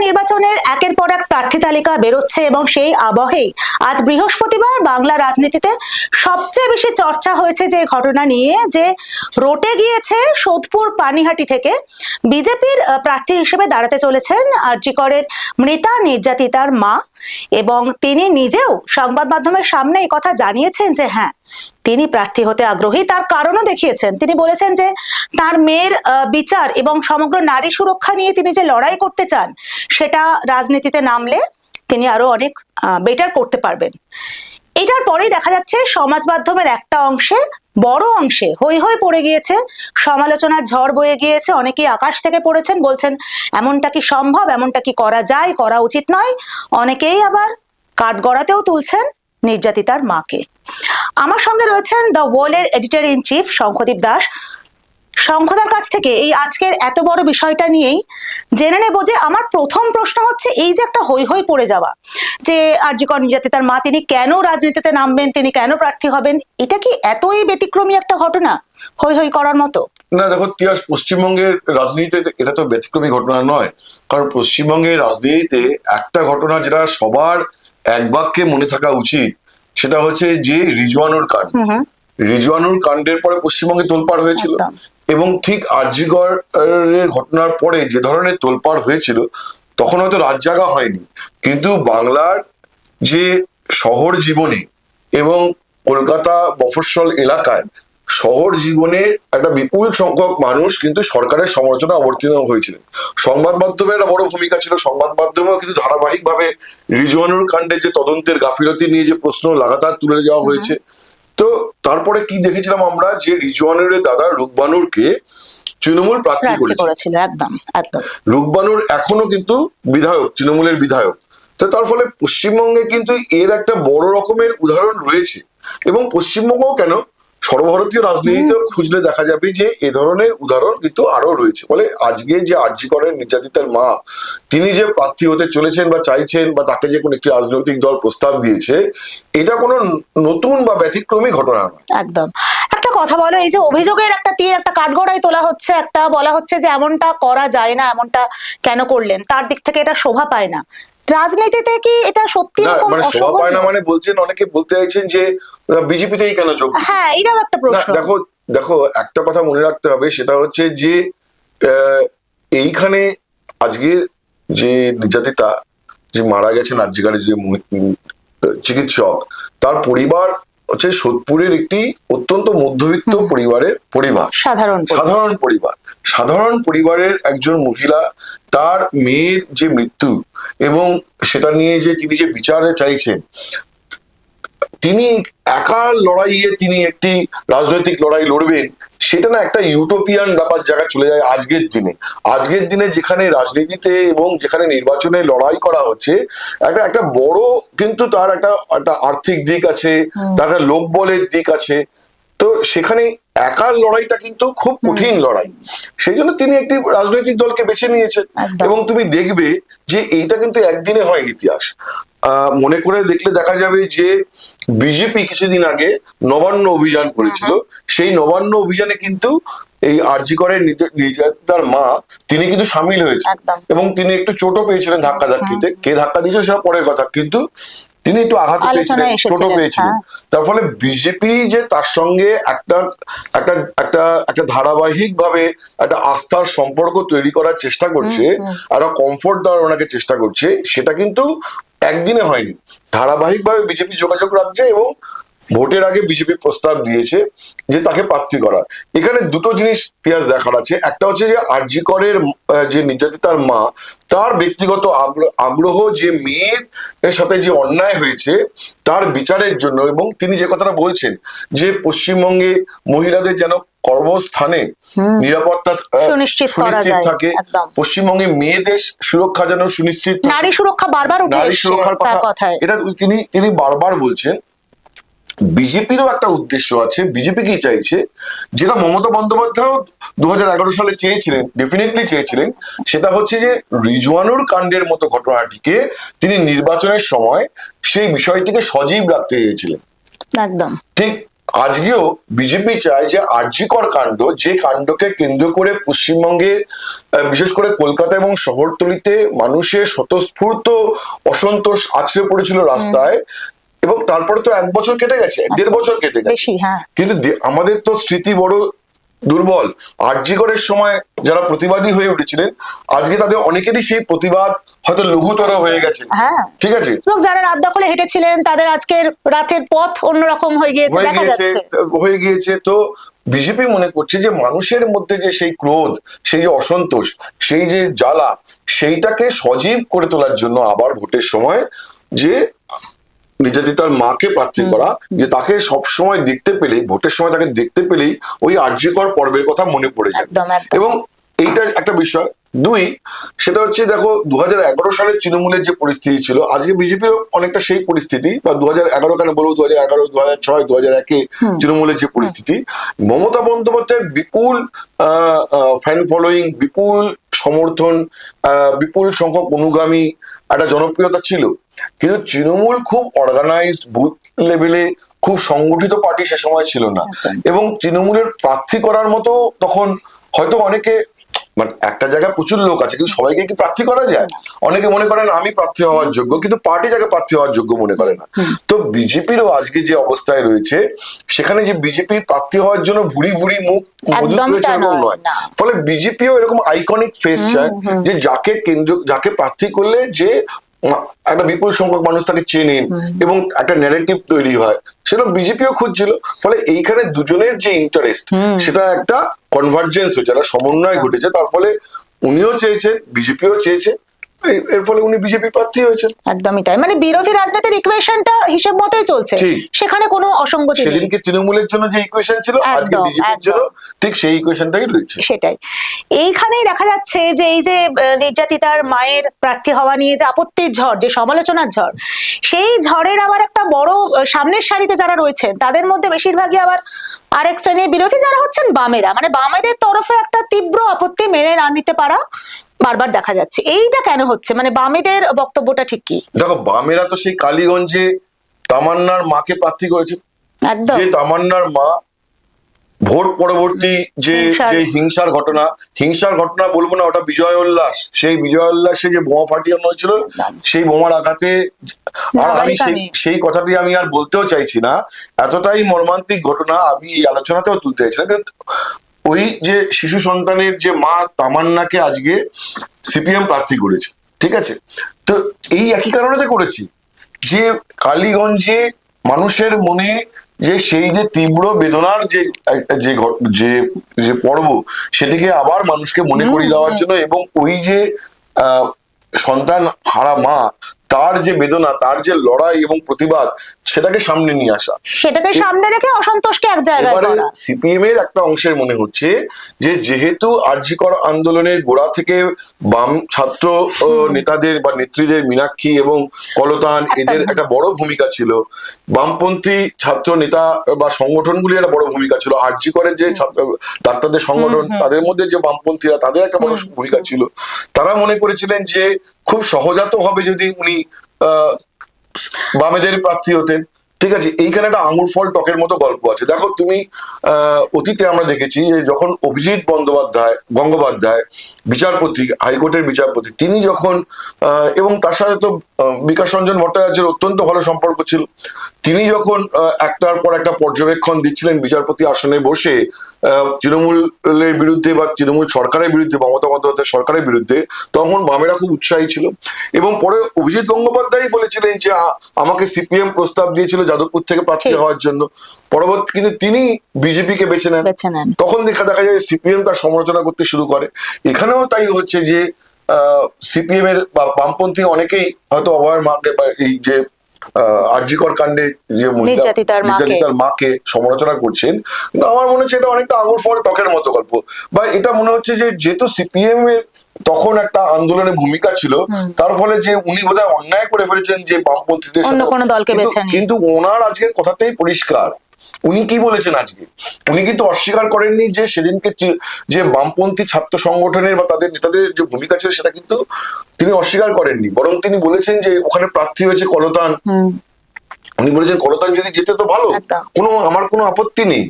নির্বাচনের একের পর এক প্রার্থী তালিকা বেরোচ্ছে এবং সেই আবহেই আজ বৃহস্পতিবার বাংলা রাজনীতিতে সবচেয়ে বেশি চর্চা হয়েছে যে ঘটনা নিয়ে যে রটে গিয়েছে সোদপুর পানিহাটি থেকে বিজেপির প্রার্থী হিসেবে দাঁড়াতে চলেছেন আরজি করের মৃতা নির্যাতিতার মা, এবং তিনি নিজেও সংবাদ মাধ্যমের সামনে এই কথা জানিয়েছেন যে হ্যাঁ, তিনি প্রার্থী হতে আগ্রহী। তার কারণও দেখিয়েছেন। তিনি বলেছেন যে তার মেয়ের বিচার এবং সমগ্র নারী সুরক্ষা নিয়ে তিনি যে লড়াই করতে চান সেটা রাজনীতিতে নামলে তিনি আরো অনেক বেটার করতে পারবেন। এটার পরেই দেখা যাচ্ছে সমাজ মাধ্যমের একটা অংশে, বড় অংশে হৈ হৈ পড়ে গিয়েছে, সমালোচনার ঝড় বয়ে গিয়েছে। অনেকেই আকাশ থেকে পড়েছেন, বলছেন এমনটা কি সম্ভব, এমনটা কি করা যায়, করা উচিত নয়। অনেকেই আবার কাঠগড়াতেও তুলছেন নির্যাতিতার মাকে। আমার সঙ্গে রয়েছেন দ্য ওয়ালের editor in chief Shankhadeep Das. শঙ্খদার কাছ থেকে এই আজকের এত বড় বিষয়টা নিয়েই জেনে নেব যে আমার প্রথম প্রশ্ন হচ্ছে, এই যে একটা হৈ হৈ পড়ে যাওয়া, যে আরজি কর নির্যাতিতার মা তিনি কেন রাজনীতিতে নামবেন, তিনি কেন প্রার্থী হবেন, এটা কি এতই ব্যতিক্রমী একটা ঘটনা হৈ হৈ করার মতো? না দেখো তিয়াস, পশ্চিমবঙ্গের রাজনীতিতে এটা তো ব্যতিক্রমী ঘটনা নয়। কারণ পশ্চিমবঙ্গের রাজনীতিতে একটা ঘটনা যেটা সবার এক বাক্যে মনে থাকা উচিত, সেটা হচ্ছে যে রিজওয়ানুর কাণ্ড। রিজওয়ানুর কাণ্ডের পরে পশ্চিমবঙ্গে তোলপাড় হয়েছিল, এবং ঠিক আরজি করের ঘটনার পরে যে ধরনের তোলপাড় হয়েছিল তখন হয়তো রাত জাগা হয়নি, কিন্তু বাংলার যে শহর জীবনে এবং কলকাতা মফস্বল এলাকায় শহর জীবনের একটা বিপুল সংখ্যক মানুষ কিন্তু সরকারের সমালোচনা অবতীর্ণ হয়েছিলেন। সংবাদ মাধ্যমের একটা বড় ভূমিকা ছিল। সংবাদ মাধ্যমেও কিন্তু ধারাবাহিকভাবে রিজওয়ানুর কাণ্ডের যে তদন্তের গাফিলতি নিয়ে যে প্রশ্ন লাগাতার তুলে যাওয়া হয়েছে। তো তারপরে কি দেখেছিলাম আমরা, যে রিজওয়ানুর দাদা রুকবানুরকে তৃণমূল প্রার্থী করেছিল। একদম একদম। রুকবানুর এখনো কিন্তু বিধায়ক, তৃণমূলের বিধায়ক। তো তার ফলে পশ্চিমবঙ্গে কিন্তু এর একটা বড় রকমের উদাহরণ রয়েছে, এবং পশ্চিমবঙ্গ কেন সর্বভারতীয় রাজনীতিতেও খুঁজলে দেখা যাবে যে এ ধরনের উদাহরণ কিন্তু আরো রয়েছে। ফলে আজকে যে আরজি করের নির্যাতিতার মা তিনি যে প্রার্থী হতে চলেছেন বা চাইছেন, বা তাকে যে কোনো একটি রাজনৈতিক দল প্রস্তাব দিয়েছে, এটা কোনো নতুন বা ব্যতিক্রমী ঘটনা নয়। একদম। একটা কথা বলো, এই যে অভিযোগের একটা তীর একটা কাঠগড়ায় তোলা হচ্ছে, একটা বলা হচ্ছে যে এমনটা করা যায় না, এমনটা কেন করলেন, তার দিক থেকে এটা শোভা পায় না। রাজনীতিতে কি এটা সত্যি মানে শোভা পায় না? মানে বলছেন, অনেকে বলতে চাইছেন যে বিজেপিতেই কেন যোগ? হ্যাঁ, এটাও একটা প্রশ্ন। দেখো দেখো একটা কথা মনে রাখতে হবে, সেটা হচ্ছে যে এইখানে আজকে যে নির্যাতিতা, যে মারা গেছেন আরজি করের যে চিকিৎসক, তার পরিবার হচ্ছে সোদপুরের একটি অত্যন্ত মধ্যবিত্ত সাধারণ পরিবারের একজন মহিলা। তার মেয়ের যে মৃত্যু এবং সেটা নিয়ে যে তিনি যে বিচারে চাইছেন, তিনি একার লড়াইয়ে তিনি একটি রাজনৈতিক লড়াই লড়বেন, সেটা না একটা ইউটোপিয়ান ব্যাপার জায়গায় চলে যায় আজকের দিনে যেখানে রাজনীতিতে এবং যেখানে নির্বাচনে লড়াই করা হচ্ছে, একটা বড় কিন্তু তার একটা আর্থিক দিক আছে, তার একটা লোকবলের দিক আছে। তো সেখানে একার লড়াইটা কিন্তু খুব কঠিন লড়াই। সেই জন্য তিনি একটি রাজনৈতিক দলকে বেছে নিয়েছেন, এবং তুমি দেখবে যে এইটা কিন্তু একদিনে হয়নি। ইতিহাস মনে করে দেখলে দেখা যাবে যে বিজেপি কিছুদিন আগে নবান্ন অভিযান করেছিল। সেই নবান্ন অভিযানে কিন্তু এই আরজি করের নির্যাতিতার মা তিনি কিন্তু সামিল হয়েছে, এবং তিনি একটু চোটও পেয়েছিলেন ধাক্কাধাক্কিতে। কে ধাক্কা দিয়েছে সেটা পরের কথা, কিন্তু তিনি একটু আঘাত পেয়েছিলেন, ছোট পেয়েছিলেন। তার ফলে বিজেপি যে তার সঙ্গে একটা ধারাবাহিক ভাবে একটা আস্থার সম্পর্ক তৈরি করার চেষ্টা করছে, একটা কমফোর্ট দেওয়ার ওনাকে চেষ্টা করছে, সেটা কিন্তু একদিনে হয়নি। ধারাবাহিক ভাবে বিজেপি যোগাযোগ রাখছে, এবং ভোটের আগে বিজেপি প্রস্তাব দিয়েছে যে তাকে প্রার্থী করার। এখানে দুটো জিনিস পিয়াস দেখার আছে। একটা হচ্ছে যে আরজি করের যে নির্যাতিতার মা, তার ব্যক্তিগত আগ্রহ যে মেয়ের সাথে যে অন্যায় হয়েছে তার বিচারের জন্য, এবং তিনি যে কথাটা বলছেন যে পশ্চিমবঙ্গে মহিলাদের যেন কর্মস্থানে নিরাপত্তা সুনিশ্চিত থাকে, পশ্চিমবঙ্গে মেয়েদের সুরক্ষা যেন সুনিশ্চিত, নারী সুরক্ষা বারবার নারী সুরক্ষার কথা এটা তিনি বারবার বলছেন। বিজেপিরও একটা উদ্দেশ্য আছে। বিজেপি কি চাইছে, যেটা মমতা বন্দ্যোপাধ্যায় 2011 সালে চেয়েছিলেন, ডেফিনেটলি চেয়েছিলেন, সেটা হচ্ছে যে রিজওয়ানুর কাণ্ডের মতো ঘটনাটিকে তিনি নির্বাচনের সময় সেই বিষয়টিকে সজীব রাখতে চেয়েছিলেন। একদম ঠিক আজকেও বিজেপি চায় যে আরজিকর কাণ্ড, যে কাণ্ডকে কেন্দ্র করে পশ্চিমবঙ্গে বিশেষ করে কলকাতা এবং শহরতলিতে মানুষের স্বতঃস্ফূর্ত অসন্তোষ আছড়ে পড়েছিল রাস্তায়, এবং তারপরে তো 1 বছর কেটে গেছে, 1.5 বছর কেটে গেছে, কিন্তু আমাদের তো স্মৃতি বড় দুর্বল। আরজিকরের সময় যারা প্রতিবাদী হয়ে উঠেছিলেন, আজকে তাদের অনেকেরই সেই প্রতিবাদ হয়তো লঘুতর হয়ে গেছে। ঠিক আছে, যারা রাত দখলে হেঁটেছিলেন তাদের আজকের রাতের পথ অন্যরকম হয়ে গিয়েছে। তো বিজেপি মনে করছে যে মানুষের মধ্যে যে সেই ক্রোধ, সেই যে অসন্তোষ, সেই যে জ্বালা, সেইটাকে সজীব করে তোলার জন্য আবার ভোটের সময় যে নির্যাতিতার মাকে প্রার্থী করা, যে তাকে সবসময় দেখতে পেলেই, ভোটের সময় তাকে দেখতে পেলেই ওই আরজিকর পর্বের কথা মনে পড়ে যায়। এবং এইটা একটা বিষয়। 2, সেটা হচ্ছে দেখো 2011 সালের তৃণমূলের যে পরিস্থিতি ছিল, আজকে বিজেপির অনেকটা সেই পরিস্থিতি, বা 2011 কেন বলবো, 2011, 2006, 2001 তৃণমূলের যে পরিস্থিতি, মমতা বন্দ্যোপাধ্যায়ের বিপুল ফ্যান ফলোয়িং, বিপুল সমর্থন, বিপুল সংখ্যক অনুগামী, একটা জনপ্রিয়তা ছিল। কিন্তু তৃণমূল খুব অর্গানাইজড, বুথ লেভেলে খুব সংগঠিত পার্টি সে সময় ছিল না, এবং তৃণমূলের প্রার্থী করার মতো তখন হয়তো অনেকে, মানে একটা জায়গায় প্রচুর লোক আছে, কিন্তু সবাইকে কি প্রার্থী করা যায়? অনেকে মনে করেন আমি প্রার্থী হওয়ার যোগ্য, কিন্তু পার্টি তাকে প্রার্থী হওয়ার যোগ্য মনে করে না। তো বিজেপিরও আজকে যে অবস্থায় রয়েছে, সেখানে যে বিজেপির প্রার্থী হওয়ার জন্য ভুড়ি ভুড়ি মুখ মজুদ রয়েছে এরকম নয়। ফলে বিজেপিও এরকম আইকনিক ফেস চায়, যে যাকে প্রার্থী করলে যে একটা বিপুল সংখ্যক মানুষ তাকে চেনেন এবং একটা ন্যারেটিভ তৈরি হয়, সেটা বিজেপিও খুঁজছিল। ফলে এইখানে দুজনের যে ইন্টারেস্ট, সেটা একটা কনভার্জেন্স হয়েছে, একটা সমন্বয় ঘটেছে। তার ফলে উনিও চেয়েছেন, বিজেপিও চেয়েছে, এর ফলে উনি বিজেপি প্রার্থী হয়েছেন। একদমই তাই, মানে বিরোধী রাজনীতির ইকুয়েশনটা হিসেব মতোই চলছে, সেখানে কোনো অসঙ্গতি নেই। সেদিনকে তৃণমূলের জন্য যে ইকুয়েশন ছিল, আজকে বিজেপির জন্য ঠিক সেই ইকুয়েশনটাই রয়েছে। সেটাই, এইখানেই দেখা যাচ্ছে যে এই যে নির্যাতিতার মায়ের প্রার্থী হওয়া নিয়ে যে আপত্তির ঝড়, যে সমালোচনার ঝড়, সেই ঝড়ের আবার একটা বড় সামনের সারিতে যারা রয়েছেন, তাদের মধ্যে বেশিরভাগই আবার আরেক শ্রেণীর বিরোধী যারা হচ্ছেন বামেরা, মানে বামেদের তরফে একটা তীব্র আপত্তি মেনে না নিতে পারা বারবার দেখা যাচ্ছে। এইটা কেন হচ্ছে, মানে বামেদের বক্তব্যটা ঠিক কি? দেখো, বামেরা তো সেই কালীগঞ্জে তামান্নার মাকে প্রার্থী করেছে, যে তামান্নার মা ভোট পরবর্তী যে হিংসার ঘটনা বলবো না, ওটা বিজয় উল্লাস, সেই বিজয় উল্লাসে যে বোমা ফাটিয়ানো হয়েছিল, সেই বোমার আঘাতে, আর আমি সেই কথাটি আমি আর বলতেও চাইছি না, এতটাই মর্মান্তিক ঘটনা আমি এই আলোচনাতেও তুলতে চাইছি না। কিন্তু ওই যে শিশু সন্তানের যে মা তামান্নাকে আজকে সিপিএম প্রার্থী করেছে, ঠিক আছে, তো এই একই কারণে করেছি, যে কালীগঞ্জে মানুষের মনে যে সেই যে তীব্র বেদনার যে পর্ব, সেটিকে আবার মানুষকে মনে করিয়ে দেওয়ার জন্য, এবং ওই যে সন্তান হারা মা, তার যে বেদনা, তার যে লড়াই এবং প্রতিবাদ, সেটাকে সামনে নিয়ে আসা, সেটাকে সামনে রেখে অসন্তোষকে এক জায়গায় করা। সিপিএম এর একটা অংশের মনে হচ্ছে যে যেহেতু আরজিকর আন্দোলনের গোড়া থেকে বাম ছাত্র নেতাদের বা নেত্রীদের, মীনাক্ষী এবং কলতান, এদের একটা বড় ভূমিকা ছিল, বামপন্থী ছাত্র নেতা বা সংগঠনগুলির একটা বড় ভূমিকা ছিল, আরজিকরের যে ডাক্তারদের সংগঠন, তাদের মধ্যে যে বামপন্থীরা, তাদের একটা বড় ভূমিকা ছিল। তারা মনে করেছিলেন যে খুব সহজাত হবে যদি উনি বামেদের প্রার্থী হতেন, ঠিক আছে। এইখানে একটা আঙুর ফল টকের মতো গল্প আছে। দেখো তুমি, অতীতে আমরা দেখেছি যে যখন অভিজিৎ গঙ্গোপাধ্যায় বিচারপতি, হাইকোর্টের বিচারপতি, তিনি যখন, এবং তার সাথে তো বিকাশ রঞ্জন ভট্টাচার্যের অত্যন্ত ভালো সম্পর্ক ছিল, তিনি যখন একটার পর একটা পর্যবেক্ষণ দিচ্ছিলেন বিচারপতি আসনে বসে তৃণমূলের বিরুদ্ধে বা তৃণমূল সরকারের বিরুদ্ধে, মমতা বন্দ্যোপাধ্যায় সরকারের বিরুদ্ধে, তখন বামেরা খুব উৎসাহী ছিল। এবং পরে অভিজিৎ গঙ্গোপাধ্যায় বলেছিলেন যে আমাকে সিপিএম প্রস্তাব দিয়েছিল যাদবপুর থেকে প্রার্থী হওয়ার জন্য, পরবর্তী কিন্তু তিনি বিজেপিকে বেছে নেন। তখন দেখা যায় সিপিএম তার সমালোচনা করতে শুরু করে। এখানেও তাই হচ্ছে যে সিপিএম এর বা বামপন্থী অনেকেই হয়তো অভয়ের মাকে বা এই যে আরজিকর কাণ্ডে যে নির্যাতিতার মাকে সমালোচনা করছেন, কিন্তু আমার মনে হচ্ছে এটা অনেকটা আঙুর ফল টকের মতো গল্প, বা এটা মনে হচ্ছে যে যেহেতু সিপিএম এর তখন একটা আন্দোলনের ভূমিকা ছিল, তার ফলে যে উনি বোধহয় অন্যায় করে ফেলেছেন যে বামপন্থীদের সাথে, কিন্তু ওনার আজকের কথাটাই পরিষ্কার। উনি কি বলেছেন আজকে, উনি কিন্তু অস্বীকার করেননি যে সেদিনকে যে বামপন্থী ছাত্র সংগঠনের বা তাদের নেতাদের যে ভূমিকা ছিল, সেটা কিন্তু তিনি অস্বীকার করেননি, বরং তিনি বলেছেন যে ওখানে প্রার্থী হয়েছে কলতান, উনি বলেছেন করতান যদি যেতে তো ভালো, একদম। আমার কোনো আপত্তি নেই,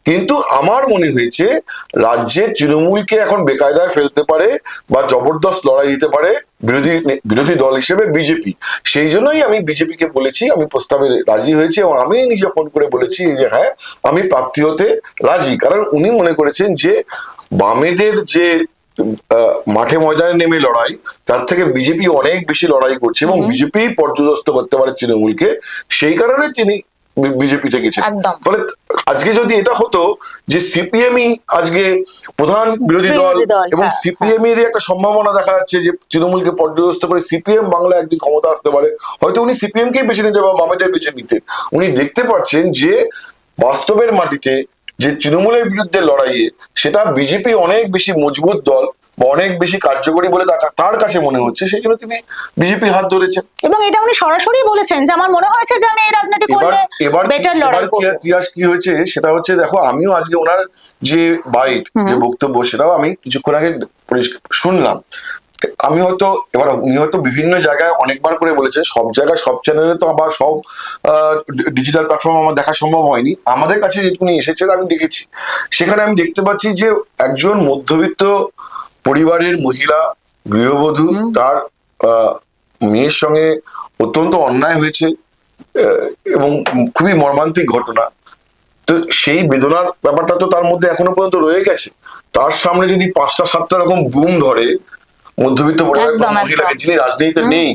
কিন্তু আমার মনে হয়েছে রাজ্যের তৃণমূলকে এখন বেকায়দায় ফেলতে পারে বা জবরদস্ত লড়াই দিতে পারে বিরোধী দল হিসেবে বিজেপি। সেই জন্যই আমি বিজেপিকে বলেছি আমি প্রস্তাবে রাজি হয়েছি, এবং আমি নিজে ফোন করে বলেছি যে হ্যাঁ আমি প্রার্থী হতে রাজি। কারণ উনি মনে করেছেন যে বামেদের যে মাঠে ময়দানে নেমে লড়াই, তার থেকে বিজেপি অনেক বেশি লড়াই করছে এবং বিজেপি পর্যদস্ত করতে পারে তৃণমূলকে, সেই কারণে তিনি বিজেপিতে গেছেন। একদম। ফলে আজকে যদি এটা হতো যে সিপিএমই আজকে প্রধান বিরোধী দল এবং হ্যাঁ, সিপিএম এর একটা সম্ভাবনা দেখা যাচ্ছে যে তৃণমূলকে পর্যদস্ত করে সিপিএম বাংলা একদিন ক্ষমতা আসতে পারে, হয়তো উনি সিপিএম কেই বেছে নিতে বা বামেদের বেছে নিতে। উনি দেখতে পাচ্ছেন যে বাস্তবের মাটিতে যে তৃণমূলের বিরুদ্ধে লড়াইয়ে সেটা বিজেপি অনেক বেশি মজবুত দল বা অনেক বেশি কার্যকরী বলে তার কাছে মনে হচ্ছে, সেই জন্য তিনি বিজেপির হাত ধরেছেন। এবং এটা উনি সরাসরি বলেছেন যে আমার মনে হয়েছে যে আমি এই রাজনীতি করলে বেটার লড়াই করব। ইতিহাস কি হয়েছে সেটা হচ্ছে, দেখো আমিও আজকে ওনার যে বাইট যে বক্তব্য সেটাও আমি কিছুক্ষণ আগে শুনলাম। আমি হয়তো এবার উনি হয়তো বিভিন্ন জায়গায় অনেকবার করে বলেছেন, সব জায়গায় সব চ্যানেলে তো আবার সব ডিজিটাল প্ল্যাটফর্ম আমার দেখা সম্ভব হয়নি। আমাদের কাছে যেটুকুনি এসেছেন আমি দেখেছি, সেখানে আমি দেখতে পাচ্ছি যে একজন মধ্যবিত্ত পরিবারের মহিলা গৃহবধূ, তার মেয়ের সঙ্গে অত্যন্ত অন্যায় হয়েছে এবং খুবই মর্মান্তিক ঘটনা। তো সেই বেদনার ব্যাপারটা তো তার মধ্যে এখনো পর্যন্ত রয়ে গেছে। তার সামনে যদি 5টা-7টা রকম গুম ধরে মধ্যবিত্ত পরিবারের মহিলাকে, যিনি রাজনীতিতে নেই,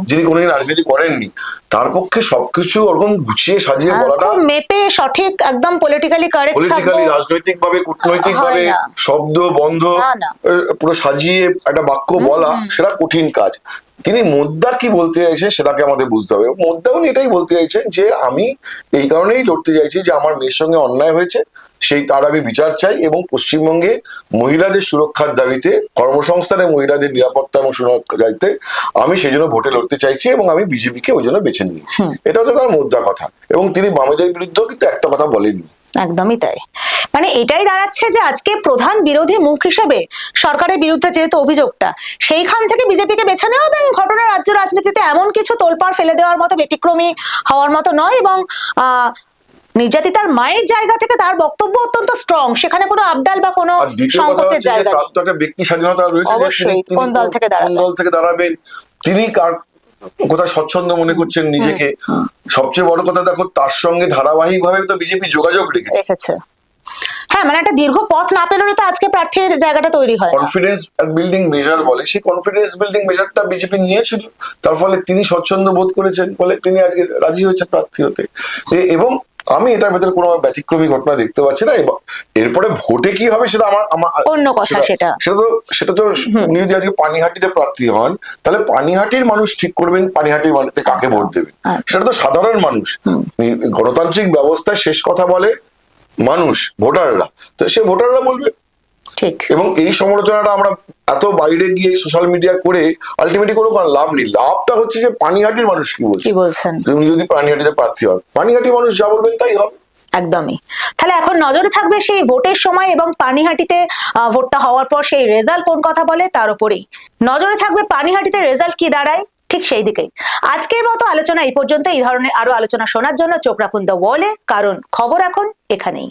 যিনি কোনোদিন রাজনীতি করেননি, তার পক্ষে সবকিছু ওরকম গুছিয়ে সাজিয়ে বলাটা, মেপে সঠিক একদম পলিটিক্যালি রাজনৈতিক ভাবে কূটনৈতিক ভাবে শব্দ বন্ধ পুরো সাজিয়ে একটা বাক্য বলা, সেটা কঠিন কাজ। তিনি মোদ্দা কি বলতে চাইছেন সেটাকে আমাদের বুঝতে হবে। মোদ্দা উনি এটাই বলতে চাইছেন যে আমি এই কারণেই লড়তে চাইছি যে আমার মেয়ের সঙ্গে অন্যায় হয়েছে, তার আমি বিচার চাই, এবং পশ্চিমবঙ্গে মহিলাদের সুরক্ষার দাবিতে, কর্মসংস্থানে মহিলাদের নিরাপত্তা এবং সুরক্ষার দাবিতে আমি সেই জন্য ভোটে লড়তে চাইছি এবং আমি বিজেপিকে ওই জন্য বেছে নিয়েছি। এটা হচ্ছে তার মোদ্দা কথা। এবং তিনি বামেদের বিরুদ্ধেও কিন্তু একটা কথা বলেননি। একদমই তাই। মানে এটাই দাঁড়াচ্ছে যে আজকে প্রধান বিরোধী মুখ হিসেবে সরকারের বিরুদ্ধে যেহেতু অভিযোগটা, সেইখান থেকে বিজেপিকে বেছে নেওয়া এবং ঘটনা রাজ্য রাজনীতিতে এমন কিছু তোলপাড় ফেলে দেওয়ার মতো ব্যতিক্রমী হওয়ার মতো নয়। এবং নির্যাতিতার মায়ের জায়গা থেকে তার বক্তব্য অত্যন্ত স্ট্রং, সেখানে কোনো আবডাল বা কোনো সংকোচের জায়গা নেই। তার তো একটা ব্যক্তি স্বাধীনতা রয়েছে, অবশ্যই কোন দল থেকে দাঁড়াবেন, তিনি কার কোথায় স্বচ্ছন্দ মনে করছেন নিজেকে। সবচেয়ে বড় কথা দেখো, তার সঙ্গে ধারাবাহিক ভাবে তো বিজেপি যোগাযোগ রেখেছে। হ্যাঁ, মানে একটা দীর্ঘ পথ না পেরোলে তো আজকে প্রার্থীর জায়গাটা তৈরি হয়। কনফিডেন্স বিল্ডিং মেজার বলে, সেই কনফিডেন্স বিল্ডিং মেজারটা বিজেপি নিয়েছিল, তার ফলে তিনি স্বচ্ছন্দ বোধ করেছেন বলে তিনি আজকে রাজি হয়েছেন প্রার্থী হতে। এবং আমি এটার ভেতরে কোনো ব্যতিক্রমী ঘটনা দেখতে পাচ্ছি না। এরপরে ভোটে কি হবে সেটা আমার অন্য কথা। সেটা তো উনি যদি আজকে পানিহাটিতে প্রার্থী হন, তাহলে পানিহাটির মানুষ ঠিক করবেন পানিহাটির মানুষকে কাকে ভোট দেবেন। সেটা তো সাধারণ মানুষ। গণতান্ত্রিক ব্যবস্থায় শেষ কথা বলে মানুষ, ভোটাররা। তো সে ভোটাররা বলবে। ঠিক। এবং এই সমালোচনাটা আমরা এত বাইরে গিয়ে সোশ্যাল মিডিয়া করে আলটিমেটলি কোনো লাভ নেই। লাভটা হচ্ছে যে পানিহাটির মানুষ কি বলছেন, উনি যদি পানিহাটিতে প্রার্থী হন, পানিহাটির মানুষ যা বলবেন তাই হবে। একদমই। তাহলে এখন নজরে থাকবে সেই ভোটের সময় এবং পানিহাটিতে ভোটটা হওয়ার পর সেই রেজাল্ট কোন কথা বলে তার উপরেই নজরে থাকবে। পানিহাটিতে রেজাল্ট কি দাঁড়ায় ঠিক সেই দিকেই। আজকের মতো আলোচনা এই পর্যন্ত। এই ধরনের আরো আলোচনা শোনার জন্য চোখ রাখুন দ্য ওয়ালে, কারণ খবর এখন এখানেই।